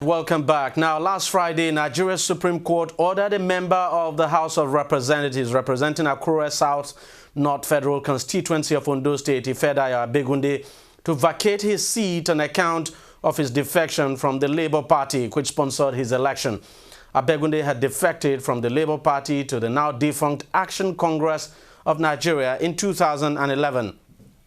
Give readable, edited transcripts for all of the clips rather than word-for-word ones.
welcome back. Now, last Friday, Nigeria's Supreme Court ordered a member of the House of Representatives representing Akure South North Federal Constituency of Ondo State, Ifedayo Abegunde, to vacate his seat on account of his defection from the Labour Party, which sponsored his election. Abegunde had defected from the Labour Party to the now defunct Action Congress of Nigeria in 2011.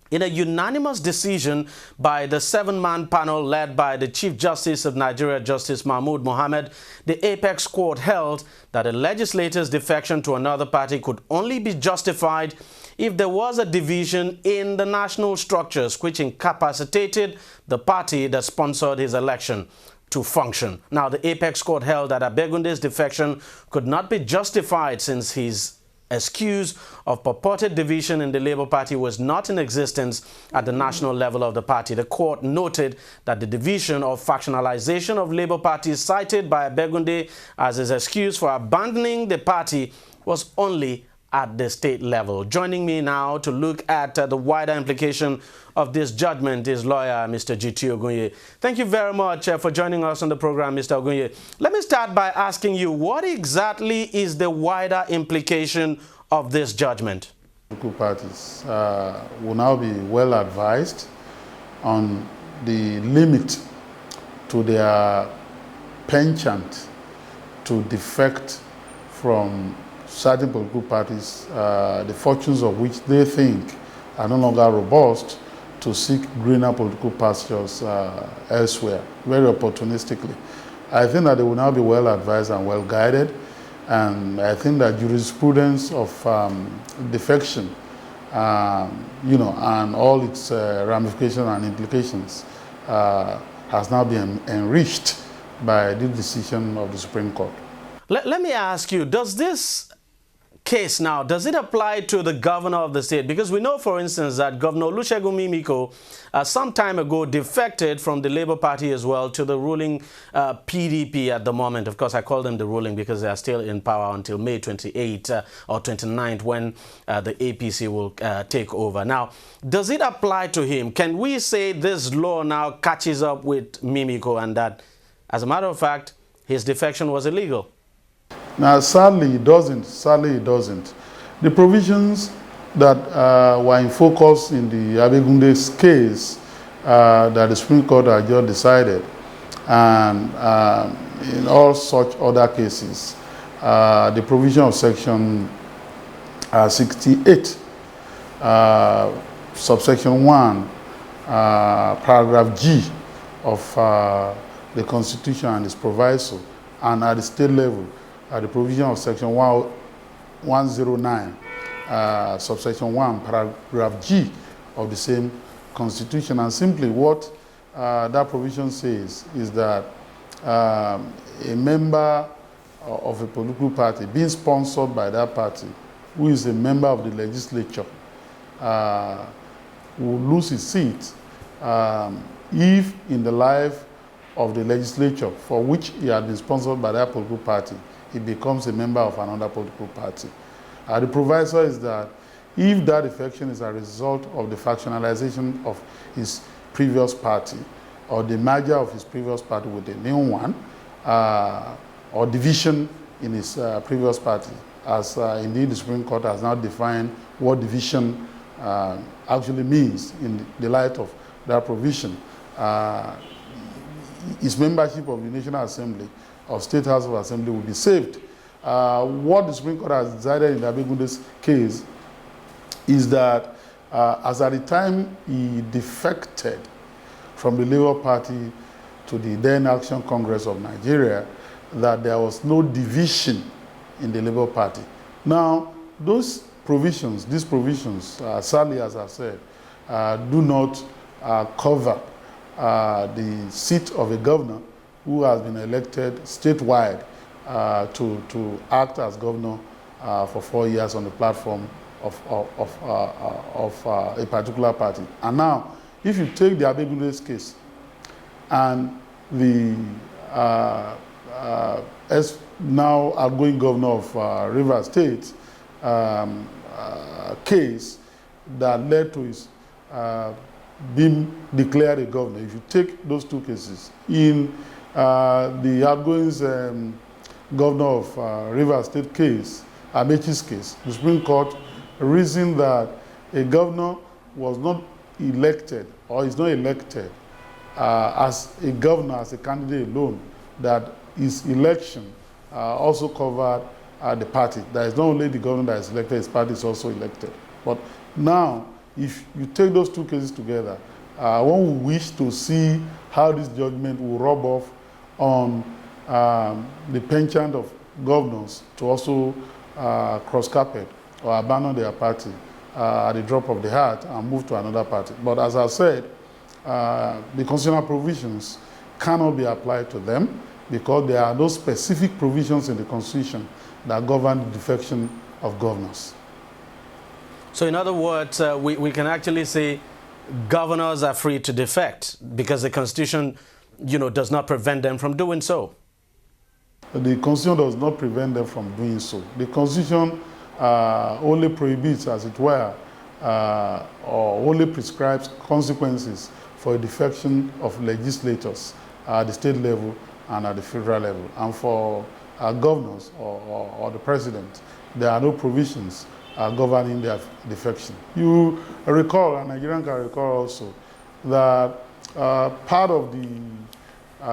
In a unanimous decision by the 7-man panel led by the Chief Justice of Nigeria, Justice Mahmood Mohammed, the Apex Court held that a legislator's defection to another party could only be justified if there was a division in the national structures which incapacitated the party that sponsored his election to function. Now, the Apex Court held that Abegunde's defection could not be justified since his excuse of purported division in the Labour Party was not in existence at the national level of the party. The court noted that the division or factionalization of Labour Party cited by Abegunde as his excuse for abandoning the party was only at the state level. Joining me now to look at the wider implication of this judgment is lawyer Mr. G.T. Ogunye. Thank you very much for joining us on the program, Mr. Ogunye. Let me start by asking you, what exactly is the wider implication of this judgment? Political parties will now be well advised on the limit to their penchant to defect from certain political parties, the fortunes of which they think are no longer robust, to seek greener political pastures elsewhere, very opportunistically. I think that they will now be well advised and well guided, and I think that jurisprudence of defection, and all its ramifications and implications has now been enriched by the decision of the Supreme Court. Let me ask you, does this case now, does it apply to the governor of the state? Because we know, for instance, that Governor Olusegun Mimiko some time ago defected from the Labour Party as well to the ruling PDP at the moment. Of course, I call them the ruling because they are still in power until May 28th or 29th when the APC will take over. Now, does it apply to him? Can we say this law now catches up with Mimiko and that, as a matter of fact, his defection was illegal? Now, sadly, it doesn't. Sadly, it doesn't. The provisions that were in focus in the Abegunde's case that the Supreme Court had just decided, and in all such other cases, the provision of Section 68, subsection 1, paragraph G of the Constitution and its proviso, and at the state level, the provision of Section 109, subsection 1, paragraph G of the same Constitution. And simply what that provision says is that a member of a political party being sponsored by that party, who is a member of the legislature, will lose his seat if in the life of the legislature for which he had been sponsored by that political party, he becomes a member of another political party. The proviso is that if that defection is a result of the factionalization of his previous party or the merger of his previous party with a new one, or division in his previous party, as indeed the Supreme Court has now defined what division actually means in the light of that provision, his membership of the National Assembly of State House of Assembly will be saved. What the Supreme Court has decided in Abegunde's case is that as at the time he defected from the Labour Party to the then Action Congress of Nigeria, that there was no division in the Labour Party. Now, these provisions, sadly, as I said, do not cover the seat of a governor who has been elected statewide to act as governor for 4 years on the platform of a particular party. And now, if you take the Abegunde's case and the now outgoing governor of Rivers State case that led to his being declared a governor, if you take those two cases, in the outgoing governor of Rivers State case, Amechi's case, the Supreme Court reasoned that a governor was not elected or is not elected as a governor, as a candidate alone, that his election also covered the party. That is not only the governor that is elected, his party is also elected. But now, if you take those two cases together, one will wish to see how this judgment will rub off on the penchant of governors to also cross carpet or abandon their party at the drop of the hat and move to another party. But as I said, the constitutional provisions cannot be applied to them because there are no specific provisions in the Constitution that govern the defection of governors. So in other words, we can actually say governors are free to defect because the Constitution, does not prevent them from doing so. The Constitution does not prevent them from doing so. The Constitution only prohibits, as it were, or only prescribes consequences for a defection of legislators at the state level and at the federal level. And for governors or the president, there are no provisions governing their defection. You recall, and Nigerian can recall also, that part of the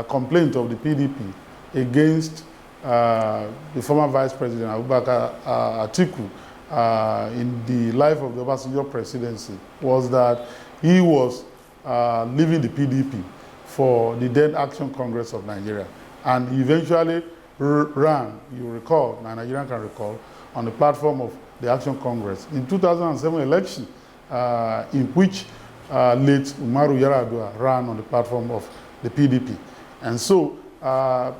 complaint of the PDP against the former Vice President Abubakar Atiku in the life of the Obasanjo presidency was that he was leaving the PDP for the then Action Congress of Nigeria. And he eventually ran, you recall, Nigerian can recall, on the platform of the Action Congress in 2007 election, in which late Umaru Yar'Adua ran on the platform of the PDP. And so a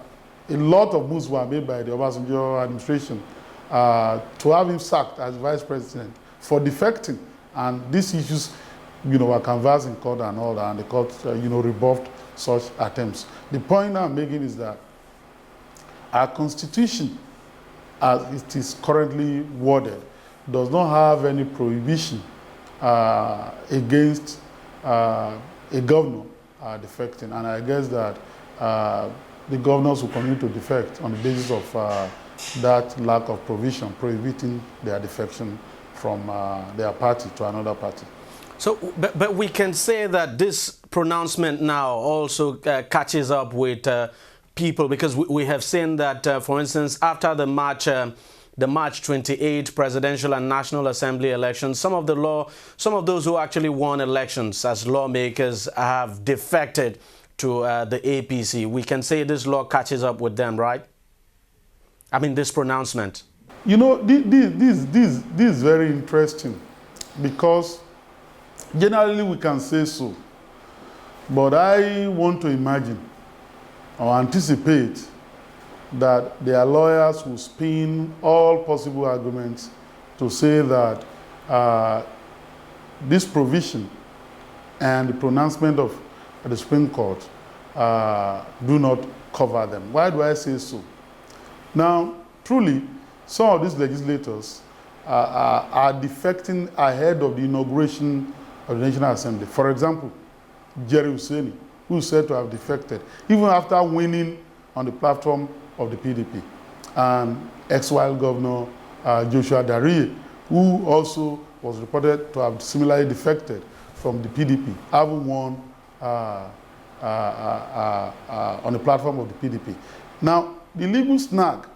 lot of moves were made by the Obasanjo administration to have him sacked as vice president for defecting. And these issues, were canvassed in court and all that, and the court, rebuffed such attempts. The point I'm making is that our Constitution, as it is currently worded, does not have any prohibition against a governor defecting. And I guess that the governors will continue to defect on the basis of that lack of provision prohibiting their defection from their party to another party. So, but we can say that this pronouncement now also catches up with people, because we have seen that, for instance, after the March 28 presidential and National Assembly elections, some of those who actually won elections as lawmakers have defected to the APC. We can say this law catches up with them, right? I mean, this pronouncement. This is very interesting because generally we can say so. But I want to imagine or anticipate that their lawyers will spin all possible arguments to say that this provision and the pronouncement of the Supreme Court do not cover them. Why do I say so? Now, truly, some of these legislators are defecting ahead of the inauguration of the National Assembly. For example, Jerry Hussaini, who is said to have defected, even after winning on the platform of the PDP. And ex-while Governor Joshua Dariye, who also was reported to have similarly defected from the PDP, having won on the platform of the PDP. Now, the legal snag,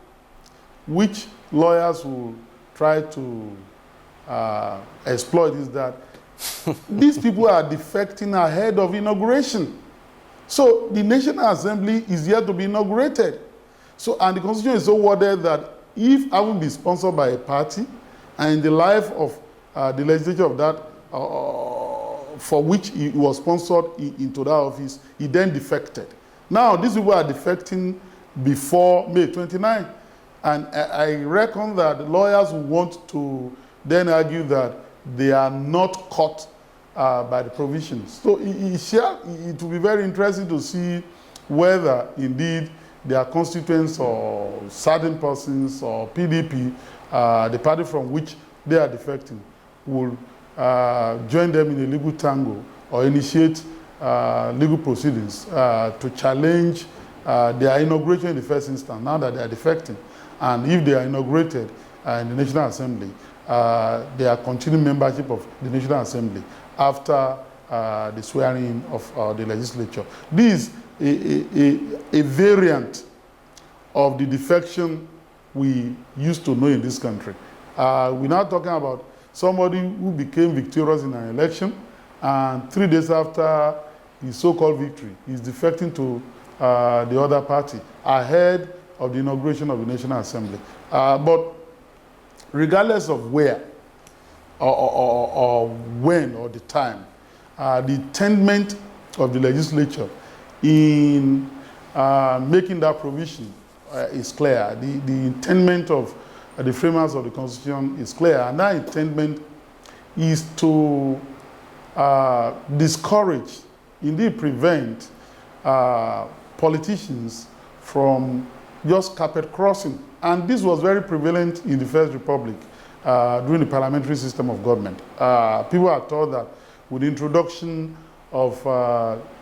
which lawyers will try to exploit, is that these people are defecting ahead of inauguration. So the National Assembly is yet to be inaugurated. So, and the Constitution is so worded that if having been sponsored by a party and in the life of the legislature of that, for which he was sponsored into that office, he then defected. Now, these people are defecting before May 29. And I reckon that lawyers will want to then argue that they are not caught by the provisions. So it will be very interesting to see whether indeed their constituents or certain persons or PDP, the party from which they are defecting, will join them in a legal tango or initiate legal proceedings to challenge their inauguration in the first instance, now that they are defecting, and if they are inaugurated in the National Assembly, they are continuing membership of the National Assembly after the swearing of the legislature. This is a variant of the defection we used to know in this country. We're now talking about somebody who became victorious in an election, and 3 days after his so-called victory, he's defecting to the other party ahead of the inauguration of the National Assembly. But regardless of where or when or the time, the intent of the legislature in making that provision is clear. The intent of the framers of the Constitution is clear, and that intent is to discourage, indeed prevent, politicians from just carpet crossing. And this was very prevalent in the First Republic during the parliamentary system of government. People are taught that with the introduction of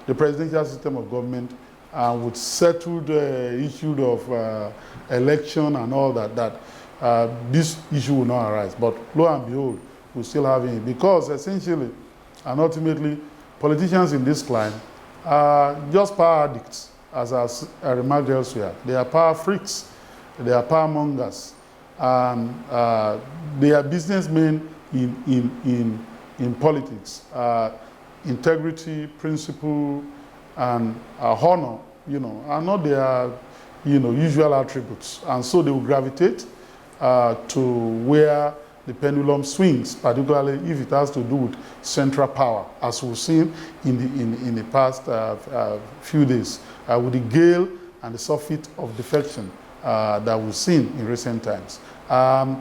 the presidential system of government, would settle the issue of election and all that, this issue will not arise. But lo and behold, we still have it, because essentially and ultimately, politicians in this climb are just power addicts, as I remarked elsewhere. They are power freaks, they are power mongers, and they are businessmen in politics. Integrity, principle, and honor, are not their, usual attributes. And so they will gravitate to where the pendulum swings, particularly if it has to do with central power, as we've seen in the past few days, with the gale and the surfeit of defection that we've seen in recent times. That's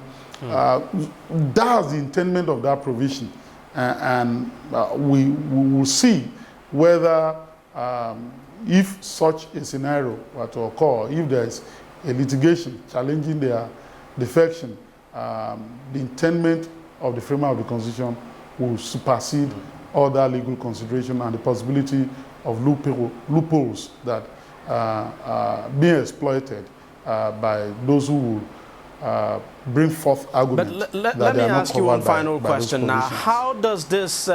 the intent of that provision. And we will see whether, if such a scenario were to occur, if there is a litigation challenging their defection, the intent of the framer of the Constitution will supersede other legal consideration and the possibility of loopholes that are being exploited by those who will bring forth arguments. But let me ask you one final question now. How does this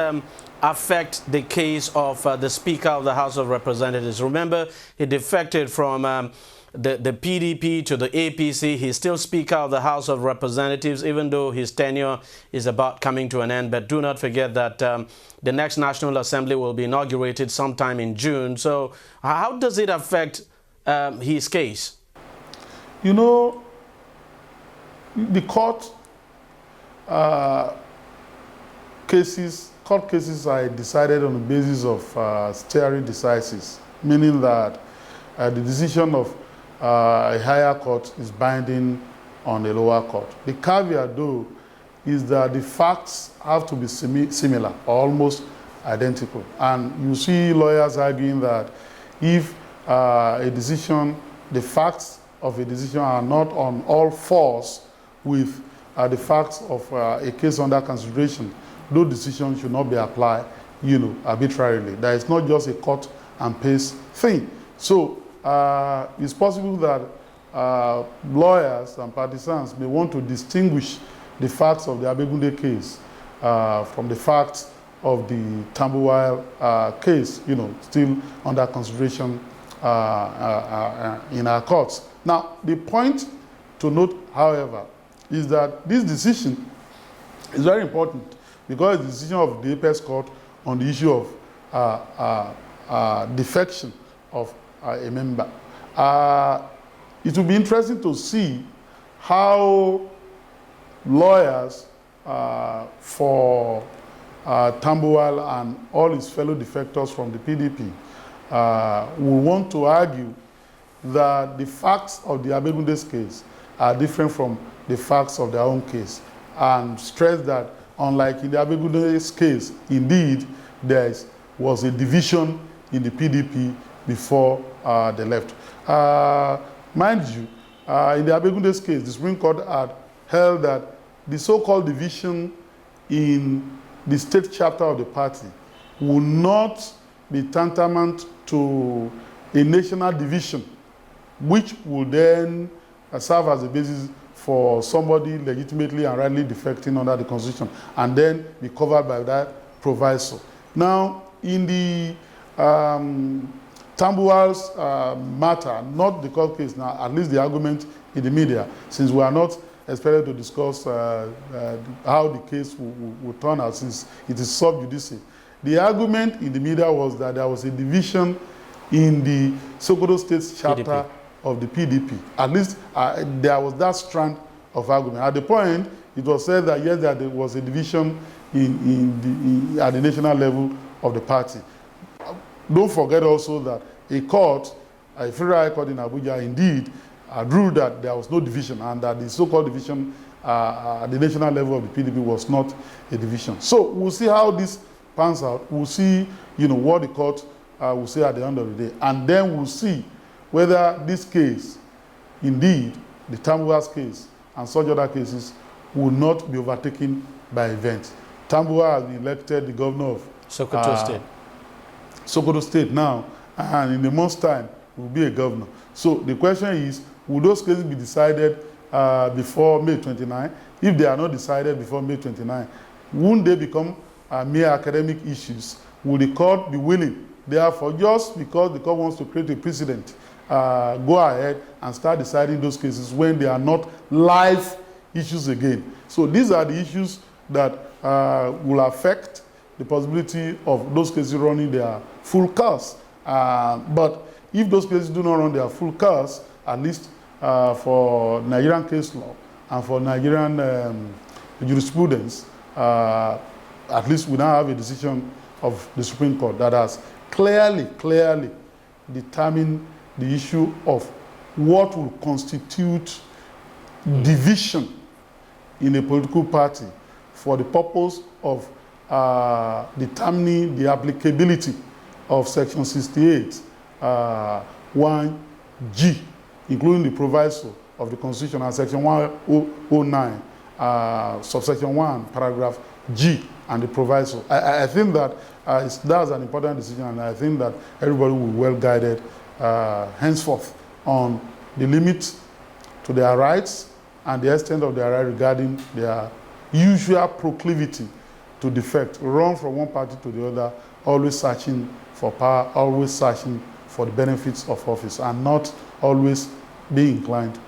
affect the case of the Speaker of the House of Representatives? Remember, he defected from the PDP to the APC. He's still Speaker of the House of Representatives, even though his tenure is about coming to an end. But do not forget that the next National Assembly will be inaugurated sometime in June. So how does it affect his case? The court cases are decided on the basis of stare decisis, meaning that the decision of a higher court is binding on a lower court. The caveat, though, is that the facts have to be similar or almost identical. And you see lawyers arguing that if the facts of a decision are not on all fours with the facts of a case under consideration, those decisions should not be applied, arbitrarily. That is not just a cut and paste thing. So it's possible that lawyers and partisans may want to distinguish the facts of the Abegunde case from the facts of the Tambuwal case, still under consideration in our courts. Now, the point to note, however, is that this decision is very important because it's the decision of the Apex Court on the issue of defection of a member. It will be interesting to see how lawyers for Tambuwal and all his fellow defectors from the PDP will want to argue that the facts of the Abegunde's case are different from the facts of their own case, and stress that unlike in the Abegunde's case, indeed, there was a division in the PDP before they left. Mind you, in the Abegunde's case, the Supreme Court had held that the so-called division in the state chapter of the party will not be tantamount to a national division which will then serve as a basis for somebody legitimately and rightly defecting under the Constitution, and then be covered by that proviso. Now, in the Tambuwal's matter, not the court case now, at least the argument in the media, since we are not expected to discuss how the case will turn out, since it is sub judice. The argument in the media was that there was a division in the Sokoto State chapter PDP. Of the PDP. At least there was that strand of argument. At the point, it was said that yes, there was a division at the national level of the party. Don't forget also that a court, a federal high court in Abuja, indeed ruled that there was no division, and that the so-called division at the national level of the PDP was not a division. So we'll see how this pans out. We'll see, what the court will say at the end of the day, and then we'll see whether this case, indeed, the Tambuwa's case and such other cases, will not be overtaken by events. Tambuwa has been elected the governor of Sokoto State. Sokoto State now, and in a month's time, will be a governor. So the question is, will those cases be decided before May 29? If they are not decided before May 29, won't they become mere academic issues? Will the court be willing, therefore, just because the court wants to create a precedent, go ahead and start deciding those cases when they are not live issues again? So these are the issues that will affect the possibility of those cases running their full course. But if those cases do not run their full course, at least for Nigerian case law and for Nigerian jurisprudence, at least we now have a decision of the Supreme Court that has clearly determined the issue of what will constitute division in a political party for the purpose of determining the applicability of Section 68, 1G, including the proviso of the Constitution, and Section 109, subsection 1, paragraph G, and the proviso. I think that that's an important decision, and I think that everybody will be well guided henceforth on the limits to their rights and the extent of their right regarding their usual proclivity to defect, run from one party to the other, always searching for power, always searching for the benefits of office, and not always being inclined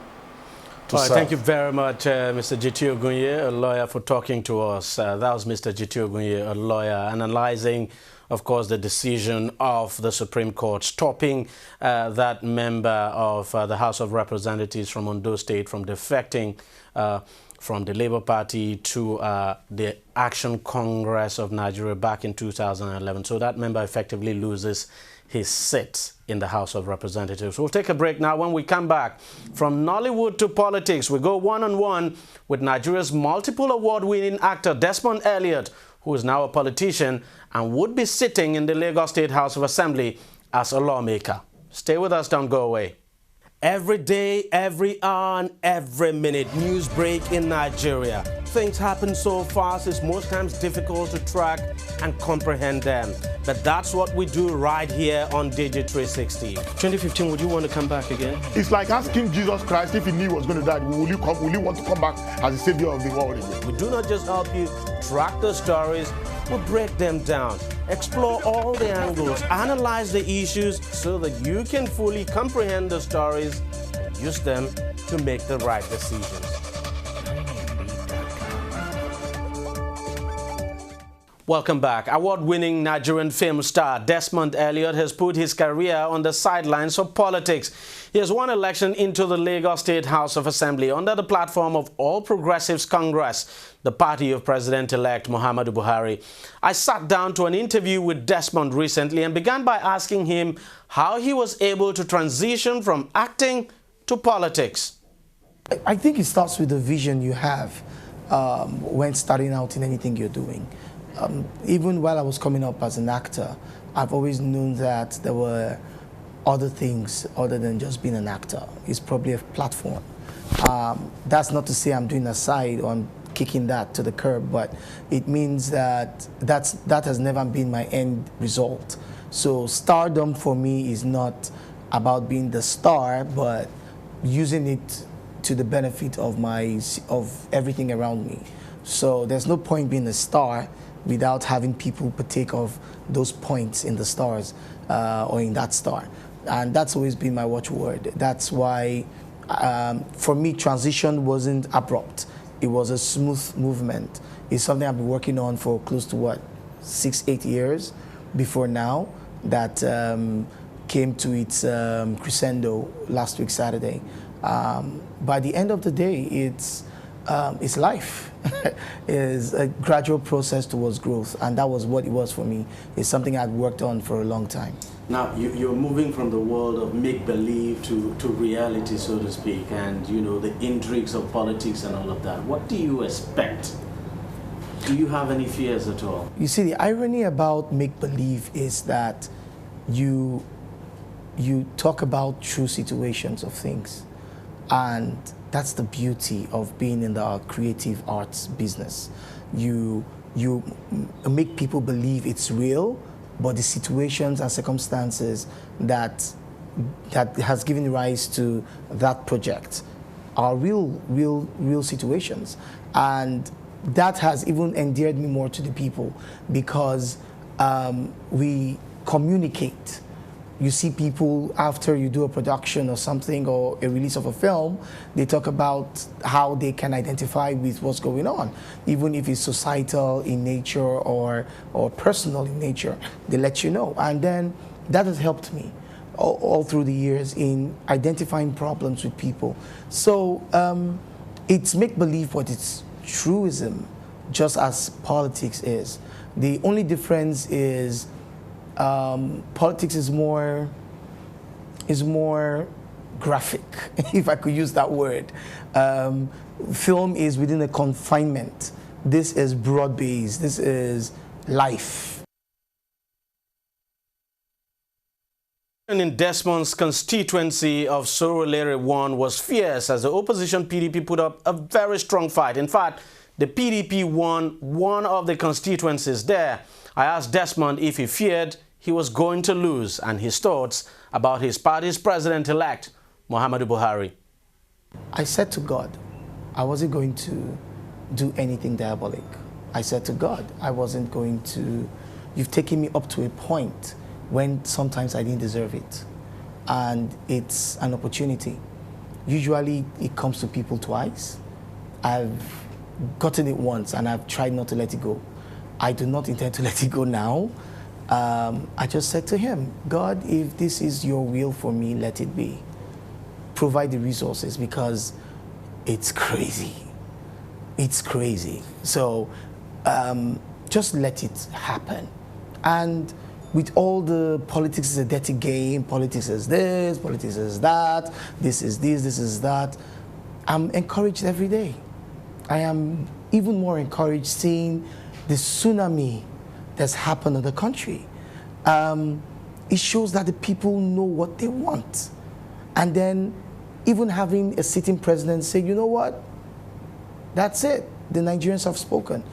to serve. Thank you very much, Mr. Jitu Ogunye, a lawyer, for talking to us. That was Mr. Jitu Ogunye, a lawyer, analyzing, of course, the decision of the Supreme Court stopping that member of the House of Representatives from Ondo State from defecting from the Labour Party to the Action Congress of Nigeria back in 2011. So that member effectively loses his seat in the House of Representatives. We'll take a break now. When we come back, from Nollywood to politics, we go one-on-one with Nigeria's multiple award-winning actor Desmond Elliott, who is now a politician and would be sitting in the Lagos State House of Assembly as a lawmaker. Stay with us, don't go away. Every day, every hour, and every minute, news break in Nigeria. Things happen so fast, it's most times difficult to track and comprehend them. But that's what we do right here on DEJI360. 2015, would you want to come back again? It's like asking Jesus Christ if he knew he was going to die, will you want to come back as the savior of the world again? We do not just help you track the stories, we break them down, explore all the angles, analyze the issues so that you can fully comprehend the stories and use them to make the right decisions. Welcome back. Award-winning Nigerian film star Desmond Elliott has put his career on the sidelines of politics. He has won election into the Lagos State House of Assembly under the platform of All Progressives Congress, the party of President-elect Muhammadu Buhari. I sat down to an interview with Desmond recently and began by asking him how he was able to transition from acting to politics. I think it starts with the vision you have when starting out in anything you're doing. Even while I was coming up as an actor, I've always known that there were other things other than just being an actor. It's probably a platform. That's not to say I'm doing a side or I'm kicking that to the curb, but it means that that has never been my end result. So stardom for me is not about being the star, but using it to the benefit of everything around me. So there's no point being a star without having people partake of those points in the stars or in that star. And that's always been my watchword. That's why, for me, transition wasn't abrupt. It was a smooth movement. It's something I've been working on for close to, 6-8 years before now, that came to its crescendo last week, Saturday. By the end of the day, it's life. It's a gradual process towards growth, and that was what it was for me. It's something I'd worked on for a long time. Now, you're moving from the world of make-believe to reality, so to speak, and, the intrigues of politics and all of that. What do you expect? Do you have any fears at all? You see, the irony about make-believe is that you talk about true situations of things, and that's the beauty of being in the creative arts business. You make people believe it's real, but the situations and circumstances that has given rise to that project are real situations. And that has even endeared me more to the people, because we communicate. You see people after you do a production or something, or a release of a film, they talk about how they can identify with what's going on. Even if it's societal in nature or personal in nature, they let you know. And then that has helped me all through the years in identifying problems with people. So it's make-believe, but it's truism, just as politics is. The only difference is politics is more graphic, if I could use that word. Film is within a confinement. This is broad-based. This is life. In Desmond's constituency of Surulere 1 was fierce as the opposition PDP put up a very strong fight. In fact, the PDP won one of the constituencies there. I asked Desmond if he feared he was going to lose and his thoughts about his party's president-elect, Muhammadu Buhari. I said to God, I wasn't going to do anything diabolic. I said to God, I wasn't going to. You've taken me up to a point when sometimes I didn't deserve it. And it's an opportunity. Usually it comes to people twice. I've gotten it once and I've tried not to let it go. I do not intend to let it go now. I just said to him, God, if this is your will for me, let it be. Provide the resources, because it's crazy. It's crazy. So just let it happen. And with all the politics is a dirty game, politics is this, politics is that, this is this, this is that, I'm encouraged every day. I am even more encouraged seeing the tsunami that's happened in the country. It shows that the people know what they want. And then even having a sitting president say, you know what, that's it, the Nigerians have spoken.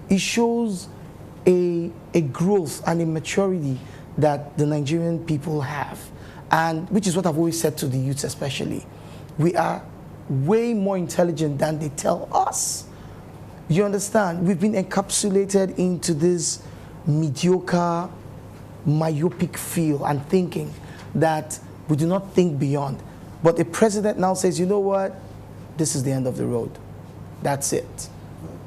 It shows a growth and a maturity that the Nigerian people have. And which is what I've always said to the youths especially. We are way more intelligent than they tell us. You understand? We've been encapsulated into this mediocre, myopic feel and thinking that we do not think beyond. But the president now says, you know what? This is the end of the road. That's it.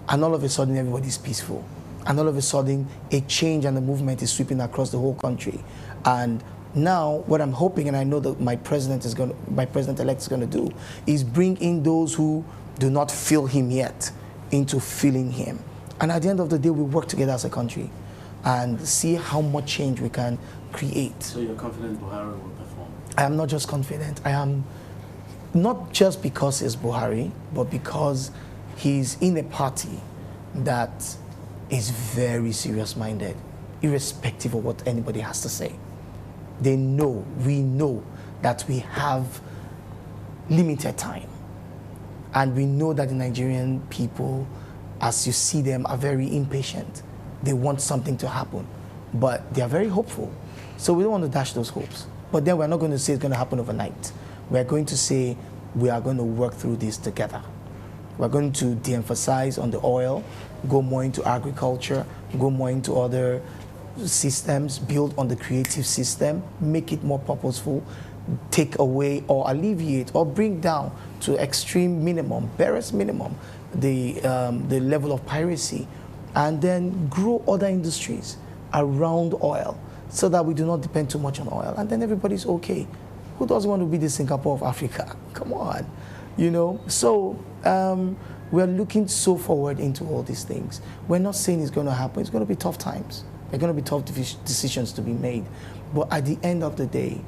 And all of a sudden, everybody's peaceful. And all of a sudden, a change and a movement is sweeping across the whole country. And now, what I'm hoping, and I know that my president-elect is going to do, is bring in those who do not feel him yet into feeling him. And at the end of the day, we work together as a country and see how much change we can create. So you're confident Buhari will perform? I am not just confident. I am not just because he's Buhari, but because he's in a party that is very serious-minded, irrespective of what anybody has to say. They know, we know that we have limited time. And we know that the Nigerian people, as you see them, are very impatient. They want something to happen, but they are very hopeful. So we don't want to dash those hopes. But then we're not going to say it's going to happen overnight. We're going to say we are going to work through this together. We're going to de-emphasize on the oil, go more into agriculture, go more into other systems, build on the creative system, make it more purposeful, take away or alleviate or bring down to extreme minimum, barest minimum, the level of piracy, and then grow other industries around oil so that we do not depend too much on oil, and then everybody's okay. Who doesn't want to be the Singapore of Africa? Come on, you know? So we're looking so forward into all these things. We're not saying it's going to happen. It's going to be tough times. There are going to be tough decisions to be made. But at the end of the day,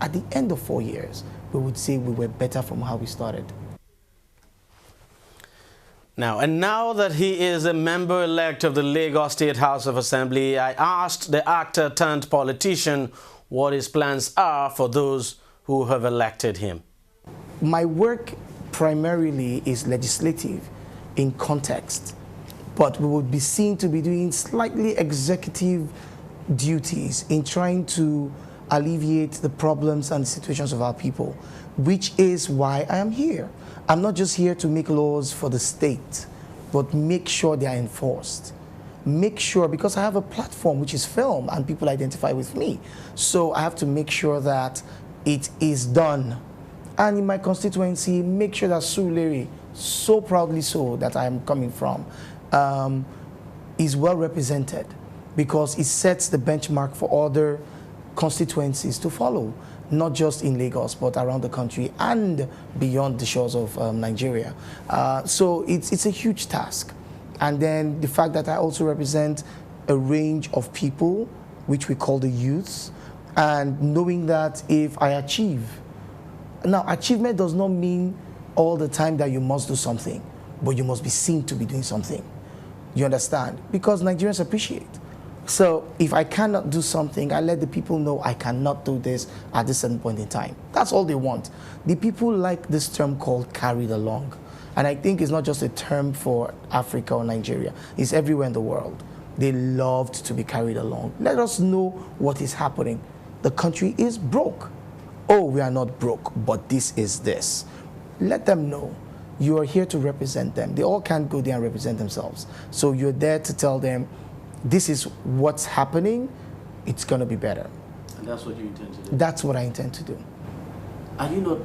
at the end of 4 years, we would say we were better from how we started. Now that he is a member-elect of the Lagos State House of Assembly, I asked the actor turned politician what his plans are for those who have elected him. My work primarily is legislative in context, but we would be seen to be doing slightly executive duties in trying to alleviate the problems and situations of our people, which is why I am here. I'm not just here to make laws for the state, but make sure they are enforced. Make sure, because I have a platform which is film and people identify with me. So I have to make sure that it is done. And in my constituency, make sure that Surulere, so proudly so that I am coming from, is well represented, because it sets the benchmark for other constituencies to follow, not just in Lagos, but around the country and beyond the shores of Nigeria. So it's a huge task. And then the fact that I also represent a range of people, which we call the youths, and knowing that if I achieve, now achievement does not mean all the time that you must do something, but you must be seen to be doing something. You understand? Because Nigerians appreciate. So if I cannot do something, I let the people know I cannot do this at this certain point in time. That's all they want. The people like this term called carried along. And I think it's not just a term for Africa or Nigeria. It's everywhere in the world. They loved to be carried along. Let us know what is happening. The country is broke. Oh, we are not broke, but this is this. Let them know. You are here to represent them. They all can't go there and represent themselves. So you're there to tell them, this is what's happening, it's going to be better. And that's what you intend to do? That's what I intend to do. Are you not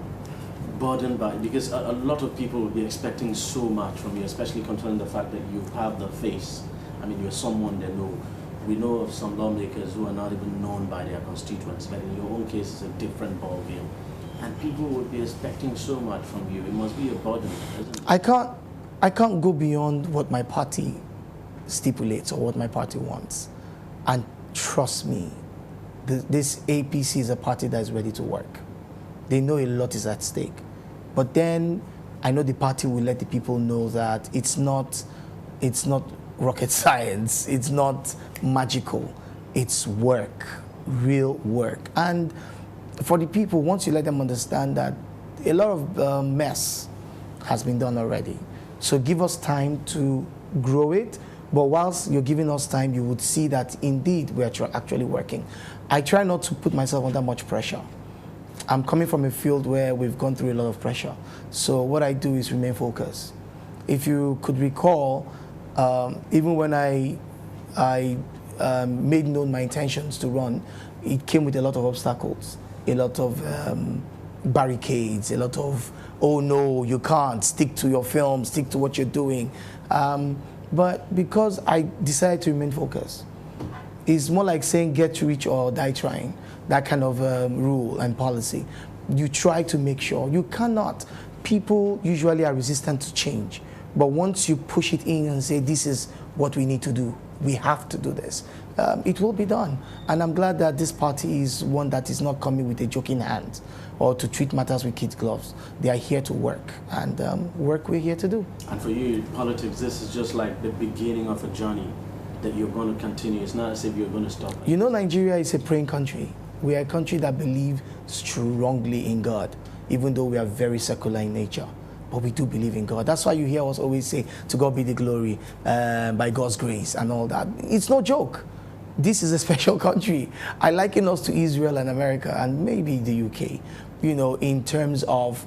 burdened by, because a lot of people will be expecting so much from you, especially concerning the fact that you have the face. I mean, you're someone they know. We know of some lawmakers who are not even known by their constituents, but in your own case, it's a different ballgame. And people would be expecting so much from you. It must be a burden, isn't it? I can't go beyond what my party stipulates or what my party wants. And trust me, this APC is a party that is ready to work. They know a lot is at stake. But then I know the party will let the people know that it's not rocket science, it's not magical, it's work, real work. And for the people, once you let them understand that a lot of mess has been done already. So give us time to grow it. But whilst you're giving us time, you would see that indeed we are actually working. I try not to put myself under much pressure. I'm coming from a field where we've gone through a lot of pressure. So what I do is remain focused. If you could recall, even when I made known my intentions to run, it came with a lot of obstacles, a lot of barricades, a lot of, oh no, you can't, stick to your film, stick to what you're doing. But because I decided to remain focused, it's more like saying get rich or die trying, that kind of rule and policy. You try to make sure. You cannot. People usually are resistant to change. But once you push it in and say this is what we need to do, we have to do this, it will be done. And I'm glad that this party is one that is not coming with a joking hand or to treat matters with kid gloves. They are here to work, and work we're here to do. And for you, politics, this is just like the beginning of a journey that you're going to continue. It's not as if you're going to stop. You know, Nigeria is a praying country. We are a country that believes strongly in God, even though we are very secular in nature. But we do believe in God. That's why you hear us always say, to God be the glory, by God's grace and all that. It's no joke. this is a special country. I liken us to Israel and America and maybe the UK, you know, in terms of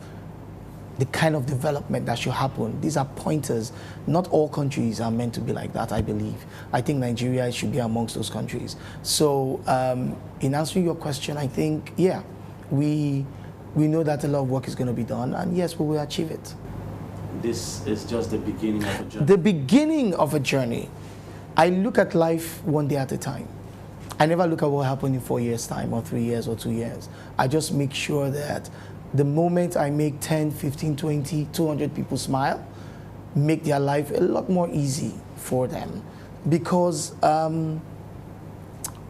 the kind of development that should happen. These are pointers. Not all countries are meant to be like that, I believe. I think Nigeria should be amongst those countries. So in answering your question, I think, yeah, we know that a lot of work is going to be done, and yes, we will achieve it. This is just the beginning of a journey. The beginning of a journey. I look at life one day at a time. I never look at what happened in 4 years' time or 3 years or 2 years. I just make sure that the moment I make 10, 15, 20, 200 people smile, make their life a lot more easy for them. Because all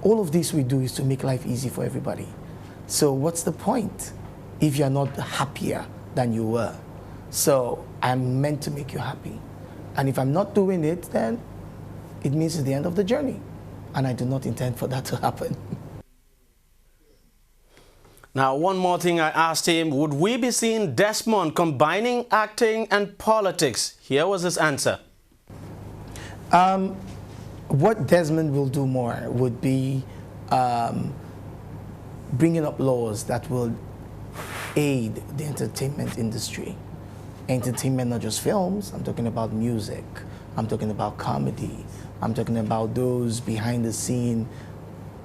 of this we do is to make life easy for everybody. So what's the point if you're not happier than you were? So I'm meant to make you happy. And if I'm not doing it, then it means it's the end of the journey. And I do not intend for that to happen. Now, one more thing I asked him, would we be seeing Desmond combining acting and politics? Here was his answer. What Desmond will do more would be bringing up laws that will aid the entertainment industry. Entertainment, not just films. I'm talking about music. I'm talking about comedy. I'm talking about those behind the scene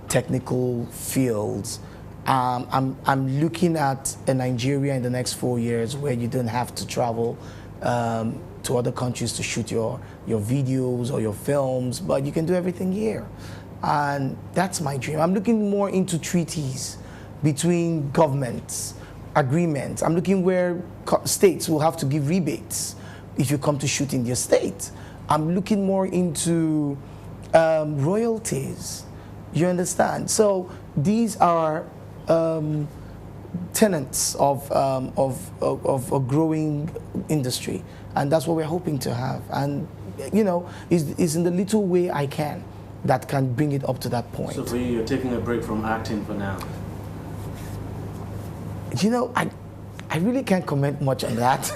technical fields. I'm looking at a Nigeria in the next 4 years where you don't have to travel to other countries to shoot your videos or your films, but you can do everything here. And that's my dream. I'm looking more into treaties between governments, agreements. I'm looking where states will have to give rebates if you come to shoot in their state. I'm looking more into royalties. You understand? So these are tenets of a growing industry, and that's what we're hoping to have. And you know, is in the little way I can that can bring it up to that point. So for you, you're taking a break from acting for now. You know, I really can't comment much on that.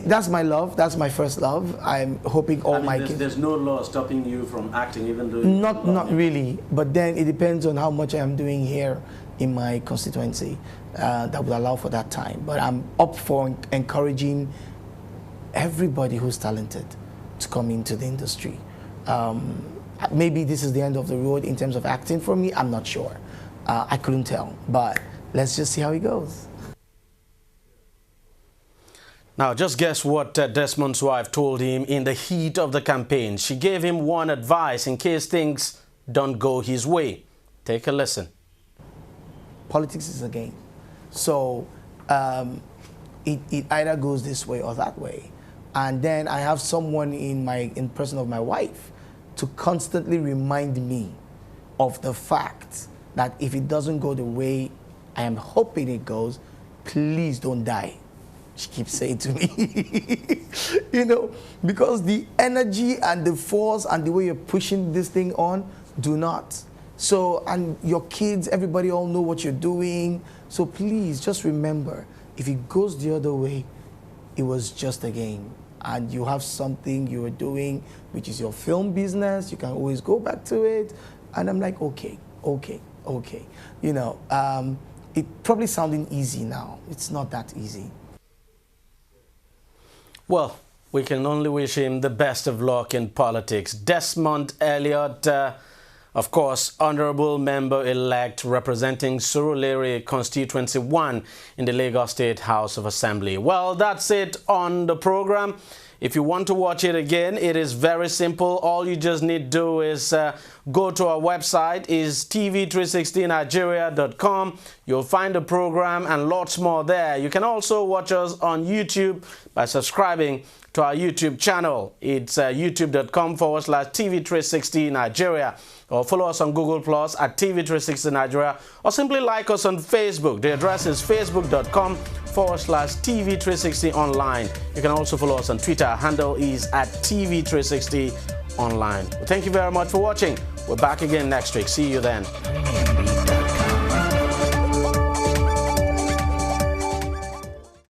That's my love. That's my first love. I'm hoping all my kids. There's no law stopping you from acting, even though. Not really. But then it depends on how much I'm doing here in my constituency that will allow for that time. But I'm up for encouraging everybody who's talented to come into the industry. Maybe this is the end of the road in terms of acting for me. I'm not sure. I couldn't tell. But let's just see how it goes. Now, just guess what Desmond's wife told him in the heat of the campaign. She gave him one advice in case things don't go his way. Take a listen. Politics is a game. So it either goes this way or that way. And then I have someone in person of my wife to constantly remind me of the fact that if it doesn't go the way I am hoping it goes, please don't die. She keeps saying to me, you know, because the energy and the force and the way you're pushing this thing on, do not. So, and your kids, everybody all know what you're doing. So please just remember, if it goes the other way, it was just a game. And you have something you are doing, which is your film business. You can always go back to it. And I'm like, okay. You know, it probably sounding easy now. It's not that easy. Well, we can only wish him the best of luck in politics. Desmond Elliott, of course, Honorable Member-elect representing Surulere Constituency 1 in the Lagos State House of Assembly. Well, that's it on the program. If you want to watch it again, it is very simple. All you just need to do is go to our website, is tv360nigeria.com. You'll find the program and lots more there. You can also watch us on YouTube by subscribing to our YouTube channel. It's youtube.com/TV360Nigeria. Or follow us on Google Plus at TV360 Nigeria, or simply like us on Facebook. The address is facebook.com/TV360 online. You can also follow us on Twitter. Our handle is @TV360 online. Well, thank you very much for watching. We're back again next week. See you then.